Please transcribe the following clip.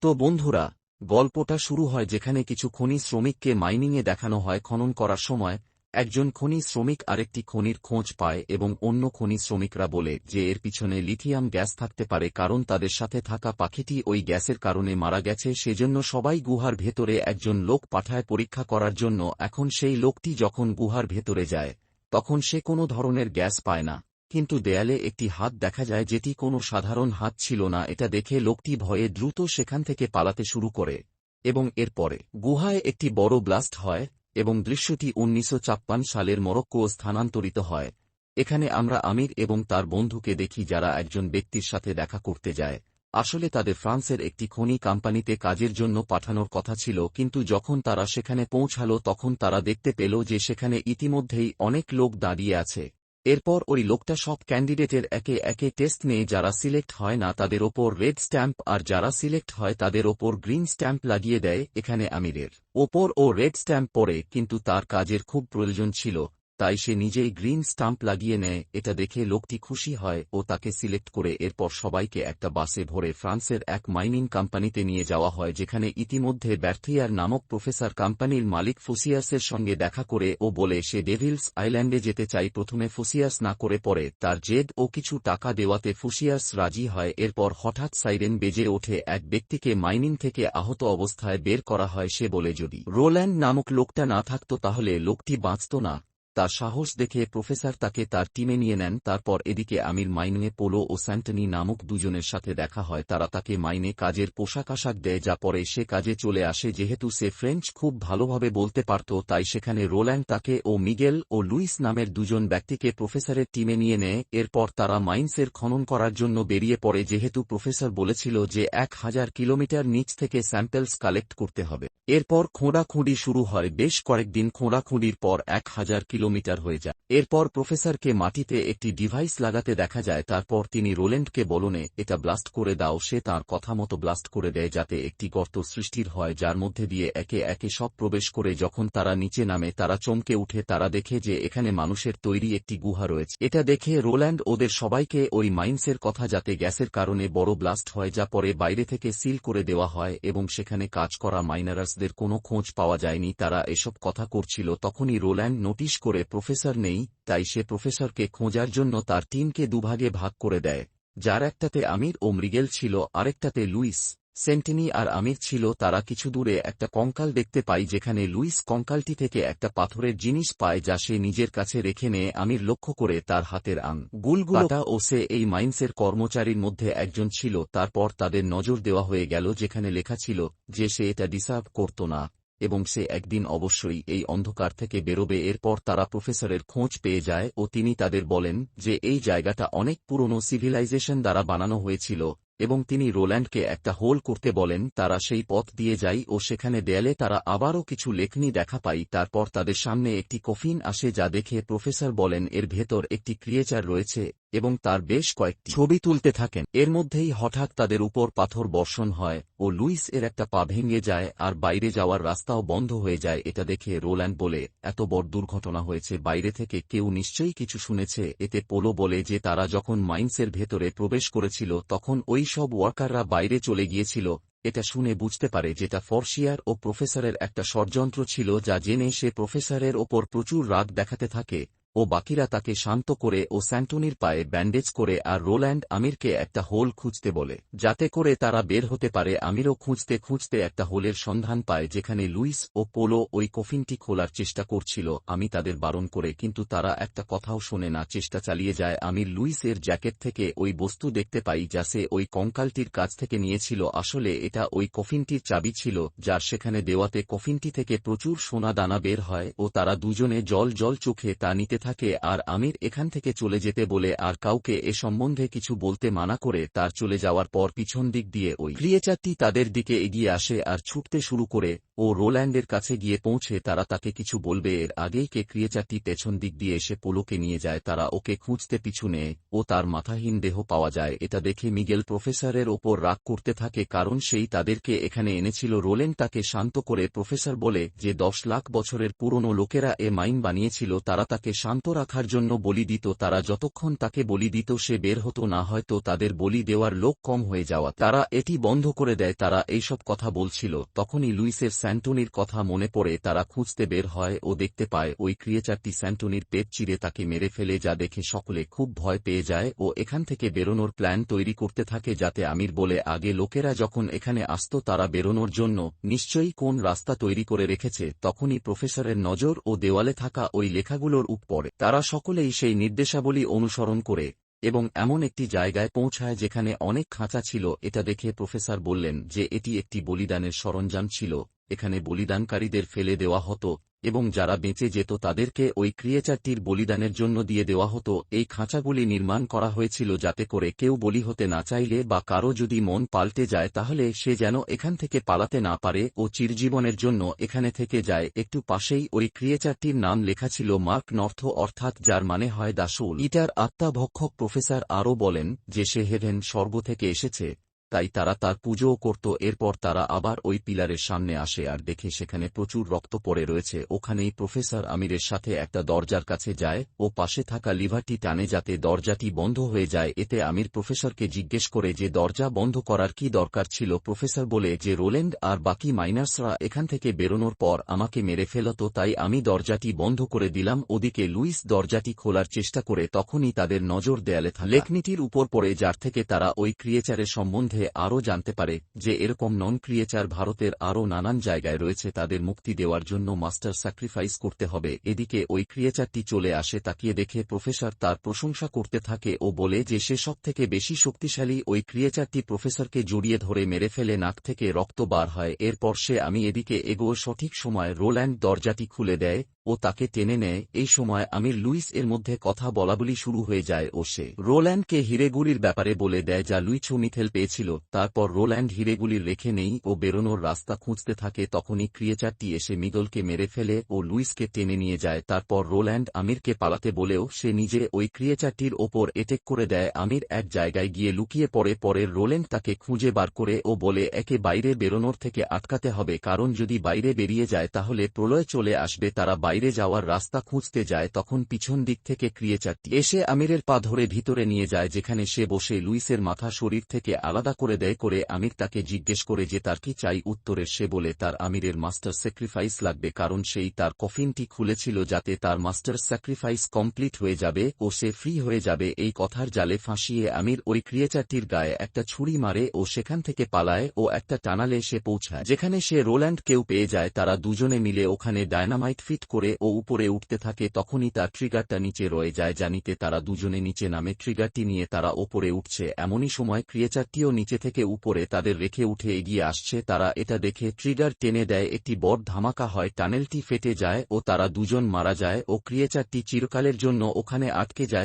তো বন্ধুরা, গল্পটা শুরু হয় যেখানে কিছু খনি শ্রমিককে মাইনিংয়ে দেখানো হয় খনন করার সময় একজন খনি শ্রমিক আরেকটি খনির খোঁজ পায় এবং অন্য খনি শ্রমিকরা বলে যে এর পিছনে লিথিয়াম গ্যাস থাকতে পারে কারণ তাদের সাথে থাকা পাখিটি ওই গ্যাসের কারণে মারা গেছে। সেজন্য সবাই গুহার ভেতরে একজন লোক পাঠায় পরীক্ষা করার জন্য। এখন সেই লোকটি যখন গুহার ভেতরে যায় তখন সে কোনো ধরনের গ্যাস পায় না, কিন্তু দেয়ালে একটি হাত দেখা যায় যেটি কোনো সাধারণ হাত ছিল না। এটা দেখে লোকটি ভয়ে দ্রুত সেখান থেকে পালাতে শুরু করে এবং এরপরে গুহায় একটি বড় ব্লাস্ট হয় এবং দৃশ্যটি 1956 সালের মরক্কো স্থানান্তরিত হয়। এখানে আমরা আমির এবং তার বন্ধুকে দেখি যারা একজন ব্যক্তির সাথে দেখা করতে যায়। আসলে তাদের ফ্রান্সের একটি খনি কোম্পানিতে কাজের জন্য পাঠানোর কথা ছিল, কিন্তু যখন তারা সেখানে পৌঁছালো তখন তারা দেখতে পেল যে সেখানে ইতিমধ্যেই অনেক লোক দাঁড়িয়ে আছে। এরপর ওই লোকটা সব ক্যান্ডিডেটের একে একে টেস্ট নেয়, যারা সিলেক্ট হয় না তাদের ওপর রেড স্ট্যাম্প আর যারা সিলেক্ট হয় তাদের ওপর গ্রিন স্ট্যাম্প লাগিয়ে দেয়। এখানে আমিরের ওপর ও রেড স্ট্যাম্প পড়ে, কিন্তু তার কাজের খুব প্রয়োজন ছিল তাই সে নিজেই গ্রিন স্ট্যাম্প লাগিয়ে নেয়। এটা দেখে লোকটি খুশি হয় ও তাকে সিলেক্ট করে এরপর সবাইকে একটা বাসে ভরে ফ্রান্সের এক মাইনিং কোম্পানিতে নিয়ে যাওয়া হয়, যেখানে ইতিমধ্যে ব্যর্থিয়ার নামক প্রফেসর কোম্পানির মালিক ফোসিয়াসের সঙ্গে দেখা করে ও বলে সে ডেভিলস আইল্যান্ডে যেতে চাই। প্রথমে ফোসিয়াস না করে পরে তার জেদ ও কিছু টাকা দেওয়াতে ফোসিয়াস রাজি হয়। এরপর হঠাৎ সাইরেন বেজে ওঠে, এক ব্যক্তিকে মাইনিং থেকে আহত অবস্থায় বের করা হয়। সে বলে যদি রোল্যান্ড নামক লোকটা না থাকত তাহলে লোকটি বাঁচত না। তার সাহস দেখে প্রফেসর তাকে তার টিমে নিয়ে নেন। তারপর এদিকে আমির মাইনে পোলো ও স্যান্টনি নামক দুজনের সাথে দেখা হয়। তারা তাকে মাইনে কাজের পোশাক আশাক দেয়, যা পরে সে কাজে চলে আসে। যেহেতু সে ফ্রেঞ্চ খুব ভালোভাবে বলতে পারত তাই সেখানে রোল্যান্ড তাকে ও মিগেল ও লুইস নামের দুজন ব্যক্তিকে প্রফেসরের টিমে নিয়ে নেয়। এরপর তারা মাইন্সের খনন করার জন্য বেরিয়ে পড়ে, যেহেতু প্রফেসর বলেছিল যে 1000 কিলোমিটার নিচ থেকে স্যাম্পলস কালেক্ট করতে হবে। এরপর খোঁড়াখুঁড়ি শুরু হয়। বেশ কয়েকদিন খোঁড়াখুঁড়ির পর 1000 কিলোমিটার হয়ে যায়। এরপর প্রফেসরকে মাটিতে একটি ডিভাইস লাগাতে দেখা যায়। তারপর তিনি রোল্যান্ডকে বলনে এটা ব্লাস্ট করে দাও। সে তাঁর কথা মতো ব্লাস্ট করে দেয় যাতে একটি গর্ত সৃষ্টির হয় যার মধ্যে দিয়ে একে একে সব প্রবেশ করে। যখন তারা নিচে নামে তারা চমকে উঠে, তারা দেখে যে এখানে মানুষের তৈরি একটি গুহা রয়েছে। এটা দেখে রোল্যান্ড ওদের সবাইকে ওই মাইন্সের কথা যাতে গ্যাসের কারণে বড় ব্লাস্ট হয় যা পরে বাইরে থেকে সিল করে দেওয়া হয় এবং সেখানে কাজ করা মাইনারাসদের কোনো খোঁজ পাওয়া যায়নি। তারা এসব কথা করছিল তখনই রোল্যান্ড নোটিশ করে প্রফেসর নেই, তাই সে প্রফেসরকে খোঁজার জন্য তার টিমকে দুভাগে ভাগ করে দেয়, যার একটাতে আমির ও মৃগেল ছিল, আরেকটাতে লুইস, সেন্টিনি আর আমির ছিল। তারা কিছু দূরে একটা কঙ্কাল দেখতে পায়, যেখানে লুইস কঙ্কালটি থেকে একটা পাথরের জিনিস পায় যা সে নিজের কাছে রেখে নেয়। আমির লক্ষ্য করে তার হাতের আঙুলগুলো ও সে এই মাইন্সের কর্মচারীর মধ্যে একজন ছিল। তারপর তাদের নজর দেওয়া হয়ে গেল যেখানে লেখা ছিল যে সে এটা ডিসার্ভ করত না এবং সে একদিন অবশ্যই এই অন্ধকার থেকে বেরোবে। এরপর তারা প্রফেসরের খোঁজ পেয়ে যায় ও তিনি তাদের বলেন যে এই জায়গাটা অনেক পুরনো সিভিলাইজেশন দ্বারা বানানো হয়েছিল এবং তিনি রোল্যান্ডকে একটা হোল করতে বলেন। তারা সেই পথ দিয়ে যায় ও সেখানে দেয়ালে তারা আবারও কিছু লেখনি দেখা পাই। তারপর তাদের সামনে একটি কফিন আসে যা দেখে প্রফেসর বলেন এর ভেতর একটি ক্রিয়েচার রয়েছে এবং তার বেশ কয়েকটি ছবি তুলতে থাকেন। এর মধ্যেই হঠাৎ তাদের উপর পাথর বর্ষণ হয় ও লুইস এর একটা পা ভেঙে যায় আর বাইরে যাওয়ার রাস্তাও বন্ধ হয়ে যায়। এটা দেখে রোল্যান্ড বলে এত বড় দুর্ঘটনা হয়েছে, বাইরে থেকে কেউ নিশ্চয়ই কিছু শুনেছে। এতে পোলো বলে যে তারা যখন মাইন্সের ভেতরে প্রবেশ করেছিল তখন ওই সব ওয়ার্কাররা বাইরে চলে গিয়েছিল। এটা শুনে বুঝতে পারে যেটা ফরশিয়ার ও প্রফেসরের একটা ষড়যন্ত্র ছিল, যা জেনে সে প্রফেসরের ওপর প্রচুর রাগ দেখাতে থাকে ও বাকিরা তাকে শান্ত করে ও স্যান্টনির পায়ে ব্যান্ডেজ করে আর রোল্যান্ড আমিরকে একটা হোল খুঁজতে বলে যাতে করে তারা বের হতে পারে। আমিরও খুঁজতে খুঁজতে একটা হোলের সন্ধান পায় যেখানে লুইস ও পোলো ওই কফিনটি খোলার চেষ্টা করছিল। আমি তাদের বারণ করে কিন্তু তারা একটা কথাও শোনে না, চেষ্টা চালিয়ে যায়। আমির লুইস এর জ্যাকেট থেকে ওই বস্তু দেখতে পাই যা সে ওই কঙ্কালটির কাছ থেকে নিয়েছিল। আসলে এটা ওই কফিনটির চাবি ছিল, যার সেখানে দেওয়াতে কফিনটি থেকে প্রচুর সোনা দানা বের হয় ও তারা দুজনে জল জল চোখে তা নিতে থাকে। আর আমির এখান থেকে চলে যেতে বলে আর কাউকে এ সম্বন্ধে কিছু বলতে মানা করে। তার চলে যাওয়ার পর পিছন দিক দিয়ে ওই ক্রিয়েচারটি তাদের দিকে এগিয়ে আসে আর ছুটতে শুরু করে ও রোল্যান্ডের কাছে গিয়ে পৌঁছে তারা তাকে কিছু বলবে এর আগেই কে ক্রিয়েচারটি পেছন দিক দিয়ে এসে পোলোকে নিয়ে যায়। তারা ওকে খুঁজতে পিছু নেয় ও তার মাথাহীন দেহ পাওয়া যায়। এটা দেখে মিগেল প্রফেসরের ওপর রাগ করতে থাকে, কারণ সেই তাদেরকে এখানে এনেছিল। রোল্যান্ড তাকে শান্ত করে প্রফেসর বলে যে 10 লাখ বছরের পুরনো লোকেরা এ মাইন বানিয়েছিল, তারা তাকে শান্ত রাখার জন্য বলি দিত। তারা যতক্ষণ তাকে বলি দিত সে বের হতো না, হয়তো তাদের বলি দেওয়ার লোক কম হয়ে যাওয়া তারা এটি বন্ধ করে দেয়। তারা এইসব কথা বলছিল, তখনই লুইসের স্যান্টনির কথা মনে পড়ে। তারা খুঁজতে বের হয় ও দেখতে পায় ওই ক্রিয়েচারটি স্যান্টনির পেট চিরে তাকে মেরে ফেলে, যা দেখে সকলে খুব ভয় পেয়ে যায় ও এখান থেকে বেরোনোর প্ল্যান তৈরি করতে থাকে। যাতে আমির বলে আগে লোকেরা যখন এখানে আসতো তারা বেরোনোর জন্য নিশ্চয়ই কোন রাস্তা তৈরি করে রেখেছে। তখনই প্রফেসরের নজর ও দেওয়ালে থাকা ওই লেখাগুলোর উপরে তারা সকলেই সেই নির্দেশাবলী অনুসরণ করে এবং এমন একটি জায়গায় পৌঁছায় যেখানে অনেক খাঁচা ছিল। এটা দেখে প্রফেসর বললেন যে এটি একটি বলিদানের সরঞ্জাম ছিল। এখানে বলিদানকারীদের ফেলে দেওয়া হতো এবং যারা বেঁচে যেত তাদেরকে ওই ক্রিয়েচারটির বলিদানের জন্য দিয়ে দেওয়া হতো। এই খাঁচাগুলি নির্মাণ করা হয়েছিল যাতে করে কেউ বলি হতে না চাইলে বা কারো যদি মন পাল্টে যায় তাহলে সে যেন এখান থেকে পালাতে না পারে ও চিরজীবনের জন্য এখানে থেকে যায়। একটু পাশেই ওই ক্রিয়েচারটির নাম লেখা ছিল মার্ক নর্থ, অর্থাৎ যার মানে হয় দাসুল ইটার আত্মা ভক্ষক। প্রফেসর আরও বলেন যে সে হেভেন স্বর্গ থেকে এসেছে, তাই তারা তার পুজোও করত। এরপর তারা আবার ওই পিলারের সামনে আসে আর দেখে সেখানে প্রচুর রক্ত পড়ে রয়েছে। ওখানেই প্রফেসর আমিরের সাথে একটা দরজার কাছে যায় ও পাশে থাকা লিভারটি টানে যাতে দরজাটি বন্ধ হয়ে যায়। এতে আমির প্রফেসরকে জিজ্ঞেস করে যে দরজা বন্ধ করার কি দরকার ছিল। প্রফেসর বলে যে রোল্যান্ড আর বাকি মাইনার্সরা এখান থেকে বেরোনোর পর আমাকে মেরে ফেলত, তাই আমি দরজাটি বন্ধ করে দিলাম। ওদিকে লুইস দরজাটি খোলার চেষ্টা করে, তখনই তাদের নজর দেয়ালে থাকা লেখনীটির উপর পড়ে, যার থেকে তারা ওই ক্রিয়েচারের সম্বন্ধে আরও জানতে পারে যে এরকম নন ক্রিয়েচার ভারতের আরও নানান জায়গায় রয়েছে। তাদের মুক্তি দেওয়ার জন্য মাস্টার স্যাক্রিফাইস করতে হবে। এদিকে ওই ক্রিয়েচারটি চলে আসে। তাকিয়ে দেখে প্রফেসর তার প্রশংসা করতে থাকে ও বলে যে সে সব থেকে বেশি শক্তিশালী। ওই ক্রিয়েচারটি প্রফেসরকে জড়িয়ে ধরে মেরে ফেলে, নাক থেকে রক্ত বার হয়। এরপর সে আমি এদিকে এগোয়। সঠিক সময় রোল্যান্ড দরজাটি খুলে দেয় ও তাকে টেনে নেয়। এই সময় আমির লুইস এর মধ্যে কথা বলাবলি শুরু হয়ে যায় ও সে রোল্যান্ডকে হিরেগুলির ব্যাপারে বলে দেয় যা লুইচো মিথেল পেয়েছিল। তারপর রোল্যান্ড হিরেগুলির রেখে নেই ও বেরোনোর রাস্তা খুঁজতে থাকে। তখনই ক্রিয়েচারটি এসে মিগলকে মেরে ফেলে ও লুইসকে টেনে নিয়ে যায়। তারপর রোল্যান্ড আমিরকে পালাতে বলেও সে নিজে ওই ক্রিয়েচারটির ওপর এটেক করে দেয়। আমির এক জায়গায় গিয়ে লুকিয়ে পড়ে। পরে রোল্যান্ড তাকে খুঁজে বার করে ও বলে একে বাইরে বেরোনোর থেকে আটকাতে হবে, কারণ যদি বাইরে বেরিয়ে যায় তাহলে প্রলয় চলে আসবে। তারা বাইরে যাওয়ার রাস্তা খুঁজতে যায়, তখন পিছন দিক থেকে ক্রিয়েচারটি এসে আমিরের পা ধরে ভিতরে নিয়ে যায়, যেখানে সে বসে লুইসের মাথা শরীর থেকে আলাদা করে দেয়। করে আমির তাকে জিজ্ঞেস করে যে তার কি চাই। উত্তরে সে বলে তার আমিরের মাস্টার স্যাক্রিফাইস লাগবে, কারণ সেই তার কফিনটি খুলেছিল যাতে তার মাস্টার স্যাক্রিফাইস কমপ্লিট হয়ে যাবে ও সে ফ্রি হয়ে যাবে। এই কথার জালে ফাঁসিয়ে আমির ওই ক্রিয়েচারটির গায়ে একটা ছুরি মারে ও সেখান থেকে পালায় ও একটা টানালে সে পৌঁছায় যেখানে সে রোল্যান্ডকেও পেয়ে যায়। তারা দুজনে মিলে ওখানে ডায়নামাইট ফিট করে ও উপরে উঠতে থাকে। তখনই তার ট্রিগারটা নিচে রয়ে যায়, জানিতে তারা দুজনে নিচে নামে। ট্রিগারটি নিয়ে তারা ওপরে উঠছে, এমনই সময় ক্রিয়েচারটিও নিচে থেকে উপরে তাদের রেখে উঠে এগিয়ে আসছে। তারা এটা দেখে ট্রিগার টেনে দেয়, একটি বড় ধামাকা হয়, টানেলটি ফেটে যায় ও তারা দুজন মারা যায় ও ক্রিয়েচারটি চিরকালের জন্য ওখানে আটকে যায়।